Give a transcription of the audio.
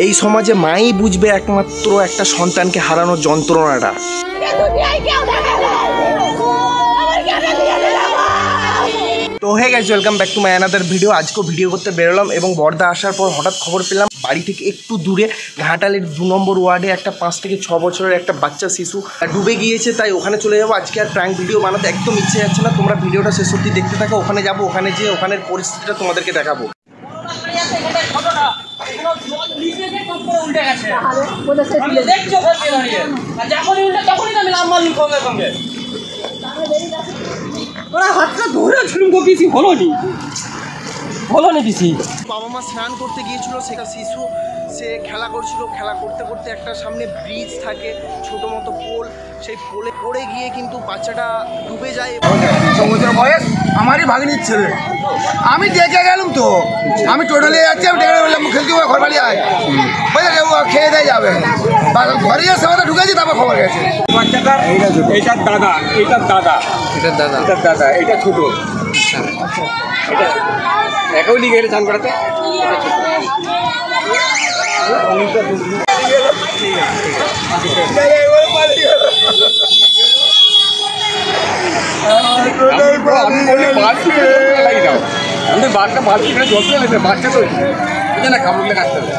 এই সমাজে মাই বুঝবে একমাত্র একটা সন্তানকে হারানোর যন্ত্রণাটা। তো hey guys, welcome back to my another video. আজকেও ভিডিও করতে বেরোলাম এবং বর্দা আসার পর হঠাৎ খবর পেলাম বাড়ি থেকে একটু দূরে ঘাটালের 2 নম্বর ওয়ার্ডে একটা 5 থেকে 6 বছরের একটা বাচ্চা শিশু ডুবে গিয়েছে। তাই ওখানে চলে যাবো। আজকে আর প্র্যাঙ্ক ভিডিও বানাতে একদম ইচ্ছে যাচ্ছে না। তোমরা ভিডিওটা শেষ অবধি দেখতে থাকো। ওখানে যাবো, ওখানে যেয়ে ওখানের পরিস্থিতিটা তোমাদেরকে দেখাবো। বাবা মা স্নান করতে গিয়েছিল, সেটা শিশু সে খেলা করছিল। খেলা করতে করতে একটা সামনে ব্রিজ থাকে, ছোট মতো পোল, সেই পোলে পড়ে গিয়ে কিন্তু বাচ্চাটা ডুবে যায়। 6 বছর বয়স, আমারই ভাগ্নির ছেলে। আমি দেখে গেলাম তো, আমি টোটালি যাচ্ছি, আমি ডেকে বললাম খেলতে ঘর বাড়ি আয়, বুঝলে ও খেয়ে দিয়ে যাবে। ঘরে গিয়ে সবাই ঢুকেছি, তারপর খবর গেছে। বাচ্চাটার এইটার দাদা, এইটার দাদা, এটার দাদা, এটার দাদা, এটা ছোট, এটা একেও নিয়ে গেলে চান করাতে। আমাদের বাচ্চা বাচ্চা এখানে জল চলে গেছে, বাচ্চা তো এটা না খাবার কাটতে হবে।